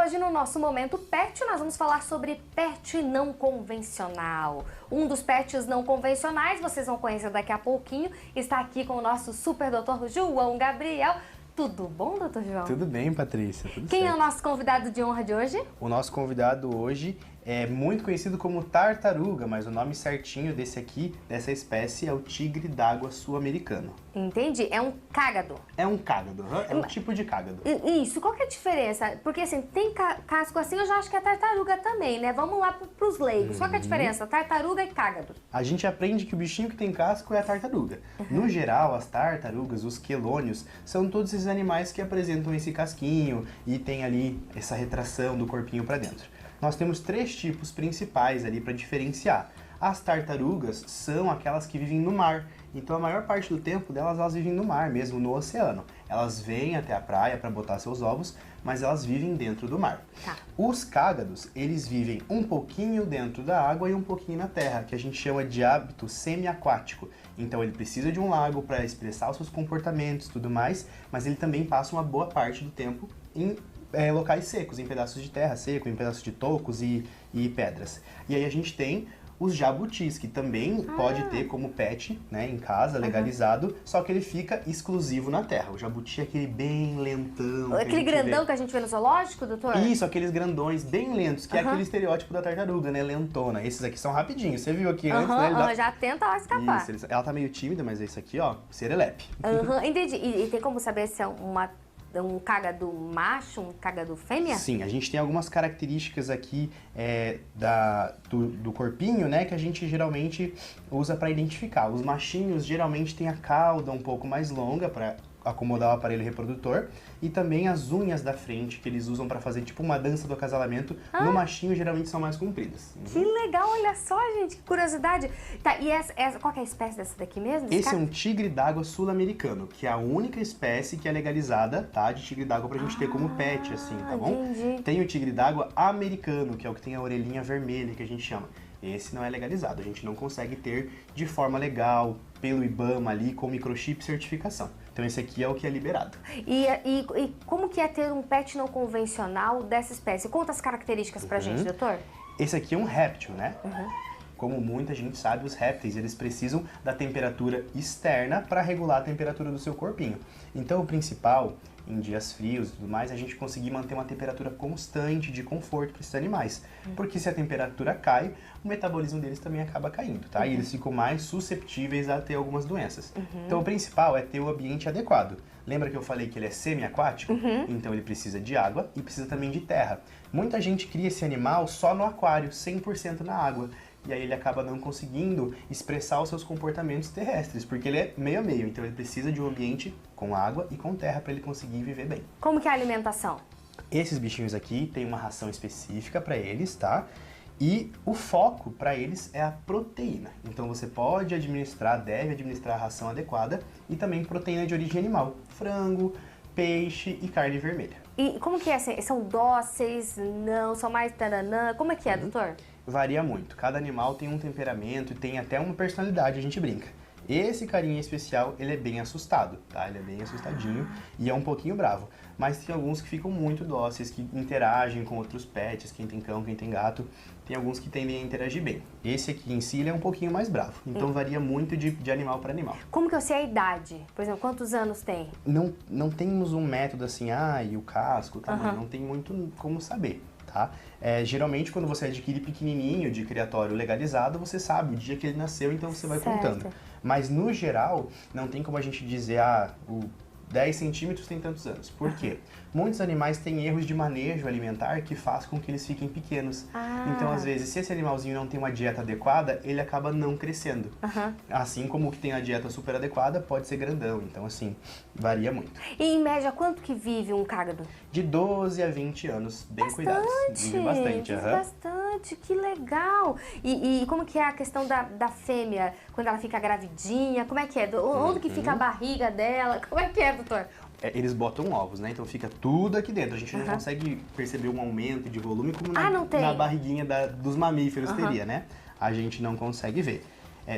hoje no nosso Momento Pet nós vamos falar sobre pet não convencional. Um dos pets não convencionais, vocês vão conhecer daqui a pouquinho, está aqui com o nosso super doutor João Gabriel. Tudo bom, doutor João? Tudo bem, Patrícia, tudo Quem certo. é o nosso convidado de honra de hoje? O nosso convidado hoje é muito conhecido como tartaruga, mas o nome certinho dessa espécie é o tigre d'água sul-americano. Entendi, é um cágado. É um cágado, é um tipo de cágado. Isso, qual que é a diferença? Porque assim, tem casco assim, eu já acho que é tartaruga também, né? Vamos lá pros leigos. Qual que é a diferença? Tartaruga e cágado. A gente aprende que o bichinho que tem casco é a tartaruga. No geral, as tartarugas, os quelônios, são todos esses animais que apresentam esse casquinho e tem ali essa retração do corpinho para dentro. Nós temos três tipos principais ali para diferenciar. As tartarugas são aquelas que vivem no mar, então a maior parte do tempo delas elas vivem no mar mesmo, no oceano. Elas vêm até a praia para botar seus ovos, mas elas vivem dentro do mar. Tá. Os cágados, eles vivem um pouquinho dentro da água e um pouquinho na terra, que a gente chama de hábito semiaquático. Então ele precisa de um lago para expressar os seus comportamentos e tudo mais, mas ele também passa uma boa parte do tempo em locais secos, em pedaços de terra seco, em pedaços de tocos e pedras. E aí a gente tem os jabutis, que também pode ter como pet, né, em casa, legalizado, só que ele fica exclusivo na terra. O jabuti é aquele bem lentão. Aquele grandão que a gente vê no zoológico, doutor? Isso, aqueles grandões bem lentos, que é aquele estereótipo da tartaruga, né, lentona. Esses aqui são rapidinhos, você viu aqui antes, né? Ele já tenta lá escapar. Isso, ela tá meio tímida, mas esse aqui, ó, serelepe. Entendi. E tem como saber se é um cágado macho, um cágado fêmea? Sim, a gente tem algumas características aqui do corpinho, né, que a gente geralmente usa para identificar. Os machinhos geralmente têm a cauda um pouco mais longa para acomodar o aparelho reprodutor e também as unhas da frente que eles usam para fazer tipo uma dança do acasalamento. No machinho geralmente são mais compridas. Que legal, olha só, gente, que curiosidade. Tá, e qual que é a espécie dessa daqui mesmo? Esse é um tigre d'água sul-americano, que é a única espécie que é legalizada, tá, de tigre d'água pra gente ter como pet, assim, tá bom? Entendi. Tem o tigre d'água americano, que é o que tem a orelhinha vermelha, que a gente chama. Esse não é legalizado, a gente não consegue ter de forma legal, pelo IBAMA ali, com microchip certificação. Então esse aqui é o que é liberado. E como que é ter um pet não convencional dessa espécie? Conta as características pra gente, doutor. Esse aqui é um réptil, né? Como muita gente sabe, os répteis, eles precisam da temperatura externa para regular a temperatura do seu corpinho. Então o principal, em dias frios e tudo mais, é a gente conseguir manter uma temperatura constante de conforto para esses animais. Porque se a temperatura cai, o metabolismo deles também acaba caindo, tá? E eles ficam mais susceptíveis a ter algumas doenças. Então o principal é ter o ambiente adequado. Lembra que eu falei que ele é semi-aquático? Então ele precisa de água e precisa também de terra. Muita gente cria esse animal só no aquário, 100% na água. E aí ele acaba não conseguindo expressar os seus comportamentos terrestres, porque ele é meio a meio, então ele precisa de um ambiente com água e com terra para ele conseguir viver bem. Como que é a alimentação? Esses bichinhos aqui têm uma ração específica para eles, tá? E o foco para eles é a proteína. Então você pode administrar, deve administrar a ração adequada e também proteína de origem animal, frango, peixe e carne vermelha. E como que é? São dóceis? Não? São mais taranã? Como é que é, doutor? Varia muito. Cada animal tem um temperamento e tem até uma personalidade, a gente brinca. Esse carinha especial, ele é bem assustado, tá? Ele é bem assustadinho e é um pouquinho bravo. Mas tem alguns que ficam muito dóceis, que interagem com outros pets, quem tem cão, quem tem gato. Tem alguns que tendem a interagir bem. Esse aqui em si, ele é um pouquinho mais bravo. Então varia muito de animal para animal. Como que eu sei a idade? Por exemplo, quantos anos tem? Não temos um método assim, e o casco, tá? Não tem muito como saber. Tá? Geralmente quando você adquire pequenininho de criatório legalizado, você sabe o dia que ele nasceu, então você vai contando. Mas no geral, não tem como a gente dizer, o 10 centímetros tem tantos anos. Por quê? Muitos animais têm erros de manejo alimentar que faz com que eles fiquem pequenos. Então, às vezes, se esse animalzinho não tem uma dieta adequada, ele acaba não crescendo. Assim como o que tem a dieta super adequada pode ser grandão. Então, assim, varia muito. E, em média, quanto que vive um cágado? De 12 a 20 anos, bem cuidados. Vive bastante. Bastante, que legal. E como que é a questão da fêmea, quando ela fica gravidinha? Como é que é? Onde que fica a barriga dela? Como é que é, doutor? Eles botam ovos, né? Então fica tudo aqui dentro. A gente não consegue perceber um aumento de volume como na barriguinha dos mamíferos teria, né? A gente não consegue ver.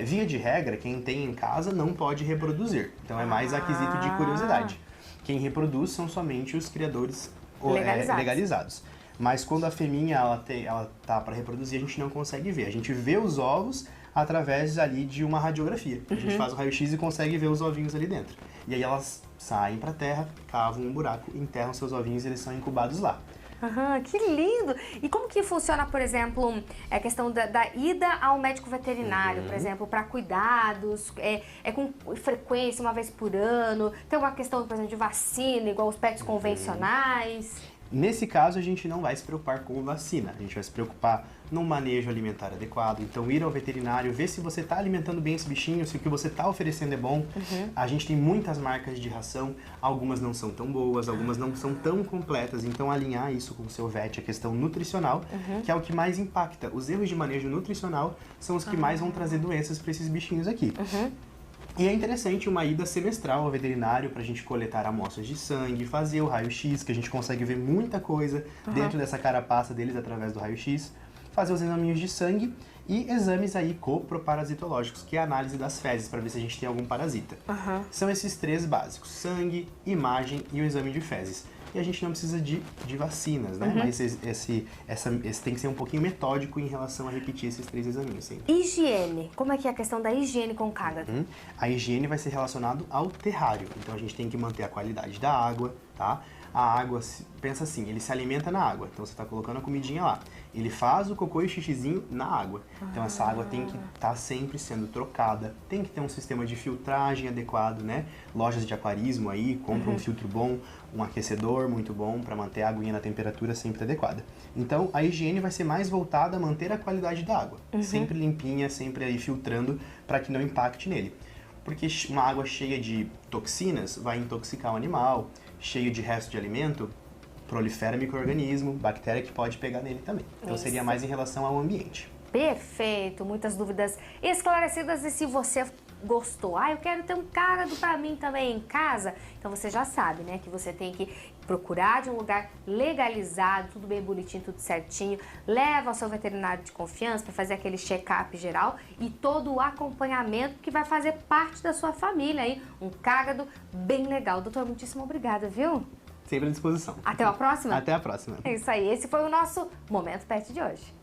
Via de regra, quem tem em casa não pode reproduzir. Então é mais aquisito de curiosidade. Quem reproduz são somente os criadores legalizados. Mas quando a fêmea ela tá para reproduzir, a gente não consegue ver. A gente vê os ovos através ali de uma radiografia. A gente faz o raio-x e consegue ver os ovinhos ali dentro. E aí elas saem para a terra, cavam um buraco, enterram seus ovinhos e eles são incubados lá. Aham, que lindo! E como que funciona, por exemplo, a questão da ida ao médico veterinário, por exemplo, para cuidados, é com frequência, uma vez por ano? Tem uma questão, por exemplo, de vacina, igual os pets convencionais? Nesse caso, a gente não vai se preocupar com vacina, a gente vai se preocupar no manejo alimentar adequado. Então, ir ao veterinário, ver se você está alimentando bem esse bichinho, se o que você está oferecendo é bom. A gente tem muitas marcas de ração, algumas não são tão boas, algumas não são tão completas. Então, alinhar isso com o seu vet, a questão nutricional, que é o que mais impacta. Os erros de manejo nutricional são os que mais vão trazer doenças para esses bichinhos aqui. E é interessante uma ida semestral ao veterinário para a gente coletar amostras de sangue, fazer o raio-x, que a gente consegue ver muita coisa dentro dessa carapaça deles através do raio-x, fazer os examinhos de sangue e exames aí coproparasitológicos, que é a análise das fezes para ver se a gente tem algum parasita. São esses 3 básicos: sangue, imagem e o exame de fezes. E a gente não precisa de vacinas, né? Mas esse tem que ser um pouquinho metódico em relação a repetir esses 3 exames sempre. Higiene. Como é que é a questão da higiene com o cágado? A higiene vai ser relacionada ao terrário. Então a gente tem que manter a qualidade da água, tá? A água, pensa assim, ele se alimenta na água. Então você está colocando a comidinha lá. Ele faz o cocô e o xixizinho na água. Então essa água tem que estar sempre sendo trocada. Tem que ter um sistema de filtragem adequado, né? Lojas de aquarismo aí, compra um filtro bom, um aquecedor muito bom para manter a aguinha na temperatura sempre adequada. Então a higiene vai ser mais voltada a manter a qualidade da água. Sempre limpinha, sempre aí filtrando para que não impacte nele. Porque uma água cheia de toxinas vai intoxicar o animal, cheio de resto de alimento, prolifera micro-organismo, bactéria que pode pegar nele também. Então seria mais em relação ao ambiente. Perfeito, muitas dúvidas esclarecidas. E se você gostou, eu quero ter um cágado para mim também em casa, então você já sabe, né, que você tem que procurar de um lugar legalizado, tudo bem bonitinho, tudo certinho, leva ao seu veterinário de confiança para fazer aquele check-up geral e todo o acompanhamento que vai fazer parte da sua família aí, um cágado bem legal. Doutor, muitíssimo obrigada, viu? Sempre à disposição. Até a próxima? Até a próxima. É isso aí, esse foi o nosso Momento Pet de hoje.